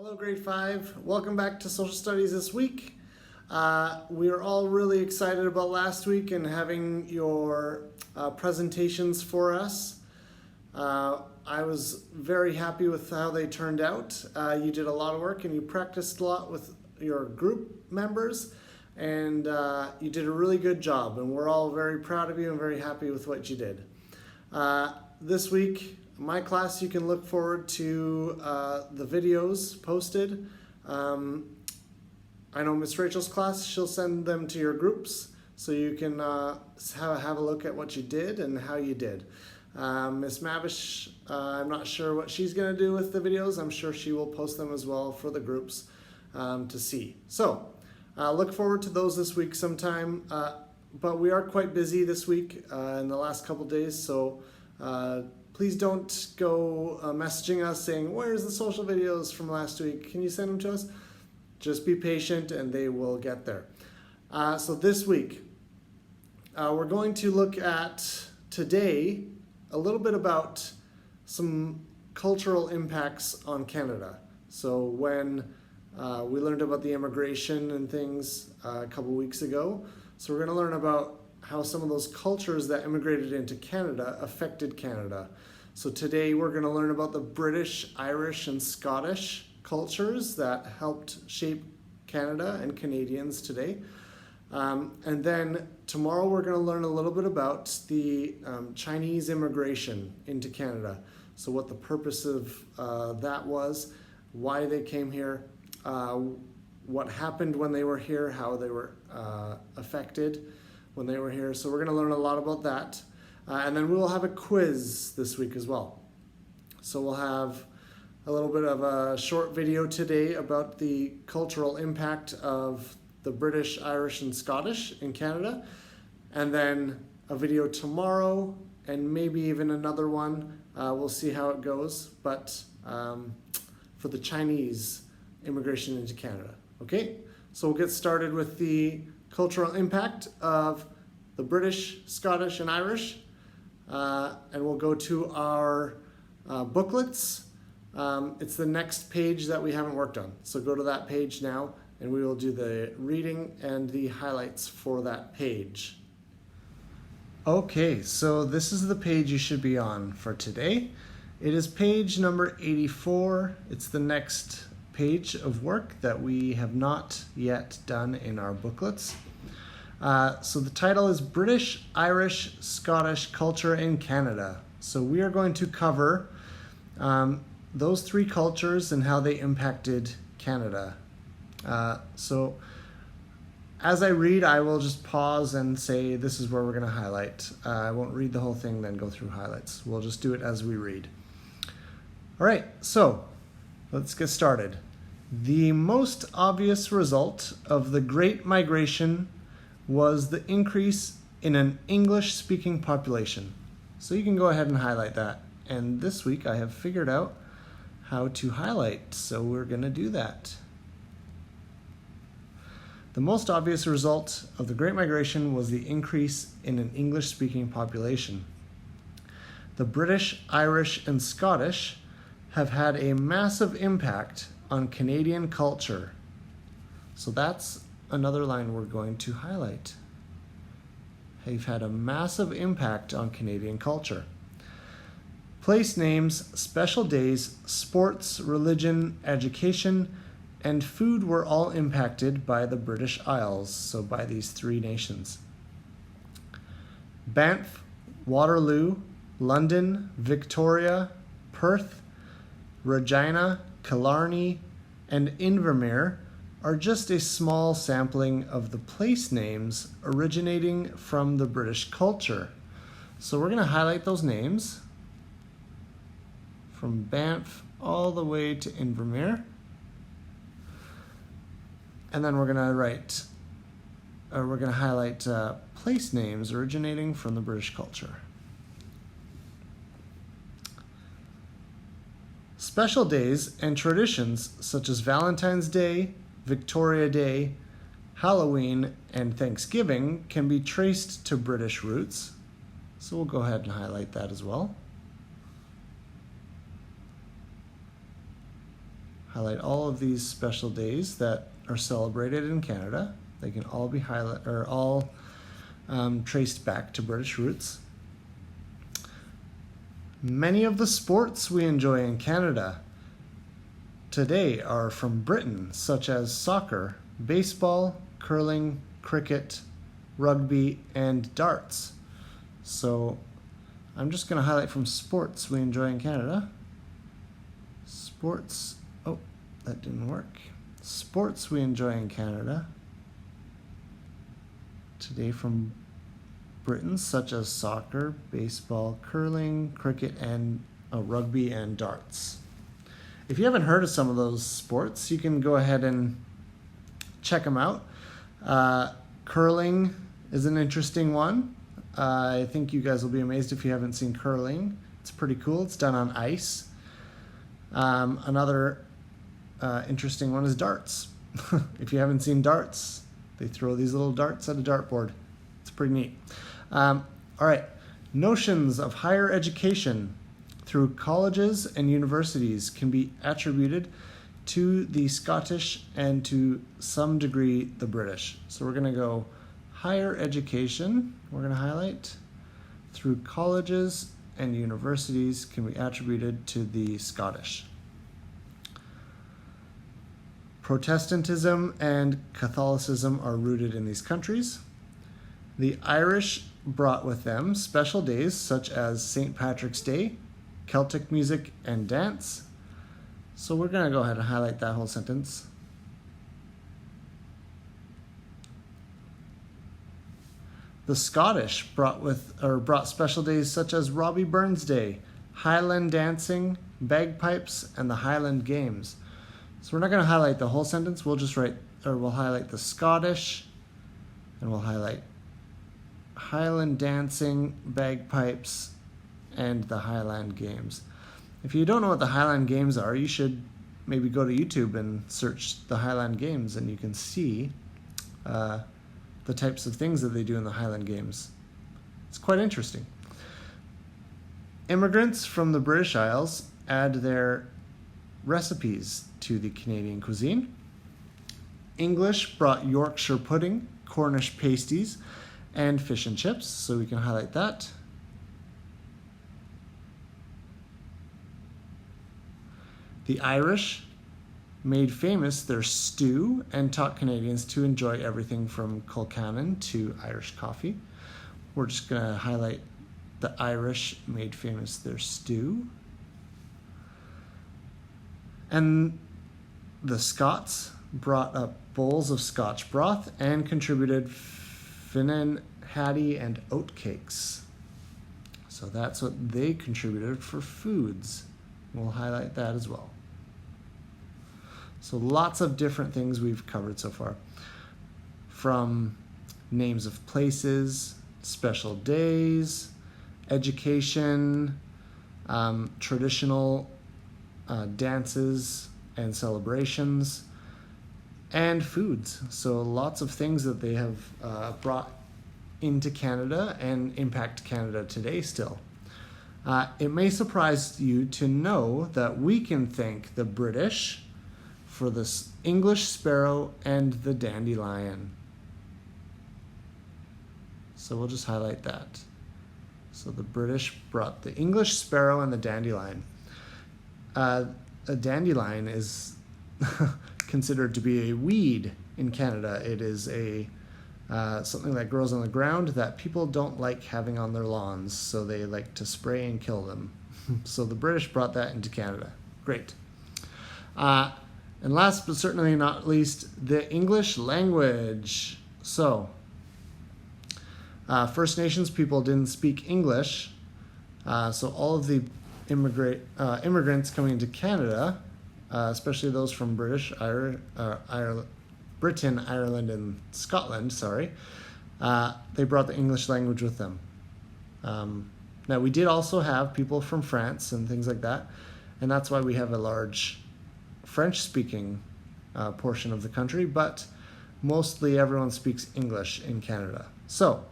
Hello grade 5, welcome back to social studies this week. We are all really excited about last week and having your presentations for us. I was very happy with how they turned out. You did a lot of work and you practiced a lot with your group members, and you did a really good job, and we're all very proud of you and very happy with what you did. This week, my class, you can look forward to the videos posted. I know Miss Rachel's class, she'll send them to your groups so you can have a look at what you did and how you did. Miss Mavish, I'm not sure what she's going to do with the videos. I'm sure she will post them as well for the groups to see. So look forward to those this week sometime. But we are quite busy this week in the last couple days, so please don't go messaging us saying, where's the social videos from last week? Can you send them to us? Just be patient and they will get there. So this week, we're going to look at today a little bit about some cultural impacts on Canada. So when we learned about the immigration and things a couple weeks ago, so we're going to learn about how some of those cultures that immigrated into Canada affected Canada. So today we're going to learn about the British, Irish, and Scottish cultures that helped shape Canada and Canadians today. And then tomorrow we're going to learn a little bit about the Chinese immigration into Canada. So what the purpose of that was, why they came here, what happened when they were here, how they were affected when they were here. So we're going to learn a lot about that. And then we will have a quiz this week as well. So we'll have a little bit of a short video today about the cultural impact of the British, Irish, and Scottish in Canada. And then a video tomorrow, and maybe even another one. We'll see how it goes. But for the Chinese immigration into Canada. Okay, so we'll get started with the cultural impact of the British, Scottish, and Irish. And we'll go to our booklets. It's the next page that we haven't worked on. So go to that page now, and we will do the reading and the highlights for that page. Okay, so this is the page you should be on for today. It is page number 84. It's the next page of work that we have not yet done in our booklets. So the title is British, Irish, Scottish Culture in Canada. So we are going to cover those three cultures and how they impacted Canada. So as I read, I will just pause and say this is where we're going to highlight. I won't read the whole thing, then go through highlights. We'll just do it as we read. All right, so let's get started. The most obvious result of the Great Migration was the increase in an English-speaking population. So you can go ahead and highlight that. And this week I have figured out how to highlight, so we're going to do that. The most obvious result of the Great Migration was the increase in an English-speaking population. The British, Irish, and Scottish have had a massive impact on Canadian culture. So that's another line we're going to highlight. Have had a massive impact on Canadian culture. Place names, special days, sports, religion, education, and food were all impacted by the British Isles, so by these three nations. Banff, Waterloo, London, Victoria, Perth, Regina, Killarney, and Invermere are just a small sampling of the place names originating from the British culture. So we're going to highlight those names from Banff all the way to Invermere. And then we're going to highlight place names originating from the British culture. Special days and traditions such as Valentine's Day, Victoria Day, Halloween, and Thanksgiving can be traced to British roots. So we'll go ahead and highlight that as well. highlight all of these special days that are celebrated in Canada. They can all be traced back to British roots. Many of the sports we enjoy in Canada today are from Britain, such as soccer, baseball, curling, cricket, rugby, and darts. So I'm just going to highlight from sports we enjoy in Canada. Sports, oh, that didn't work. Sports we enjoy in Canada today from Britain, such as soccer, baseball, curling, cricket, and rugby and darts. If you haven't heard of some of those sports, you can go ahead and check them out. Curling is an interesting one. I think you guys will be amazed if you haven't seen curling. It's pretty cool. It's done on ice. Another interesting one is darts. If you haven't seen darts, they throw these little darts at a dartboard. It's pretty neat. All right, notions of higher education through colleges and universities can be attributed to the Scottish and to some degree the British. So we're going to go higher education, we're going to highlight, through colleges and universities can be attributed to the Scottish. Protestantism and Catholicism are rooted in these countries. The Irish brought with them special days such as St. Patrick's Day, Celtic music, and dance. So we're going to go ahead and highlight that whole sentence. The Scottish brought special days such as Robbie Burns Day, Highland dancing, bagpipes, and the Highland Games. So we're not going to highlight the whole sentence. We'll highlight the Scottish, and we'll highlight Highland dancing, bagpipes, and the Highland Games. If you don't know what the Highland Games are, you should maybe go to YouTube and search the Highland Games, and you can see the types of things that they do in the Highland Games. It's quite interesting. Immigrants from the British Isles add their recipes to the Canadian cuisine. English brought Yorkshire pudding, Cornish pasties, and fish and chips, so we can highlight that. The Irish made famous their stew and taught Canadians to enjoy everything from Colcannon to Irish coffee. We're just going to highlight the Irish made famous their stew. And the Scots brought up bowls of Scotch broth and contributed finnan haddie and oat cakes. So that's what they contributed for foods. We'll highlight that as well. So lots of different things we've covered so far. From names of places, special days, education, traditional dances and celebrations, and foods. So lots of things that they have brought into Canada and impact Canada today still. It may surprise you to know that we can thank the British for the English sparrow and the dandelion. So we'll just highlight that. So the British brought the English sparrow and the dandelion. A dandelion is considered to be a weed in Canada. It is something that grows on the ground that people don't like having on their lawns, so they like to spray and kill them. So the British brought that into Canada. Great. And last but certainly not least, the English language. So First Nations people didn't speak English, so all of the immigrants coming into Canada, especially those from Britain, Ireland, and Scotland, they brought the English language with them. Now, we did also have people from France and things like that, and that's why we have a large French-speaking portion of the country, but mostly everyone speaks English in Canada. So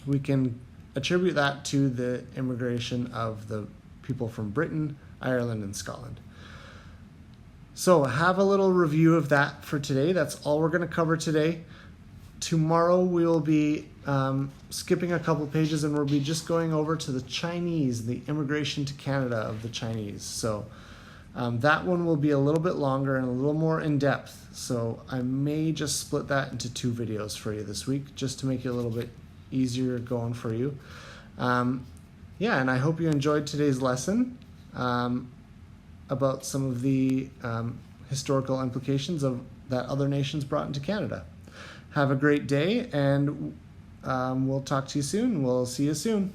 we can attribute that to the immigration of the people from Britain, Ireland, and Scotland. So have a little review of that for today. That's all we're going to cover today. Tomorrow we will be skipping a couple pages and we'll be just going over to the Chinese, the immigration to Canada of the Chinese. So that one will be a little bit longer and a little more in depth. So I may just split that into 2 videos for you this week, just to make it a little bit easier going for you. Yeah, and I hope you enjoyed today's lesson about some of the historical implications of that other nations brought into Canada. Have a great day, and we'll talk to you soon. We'll see you soon.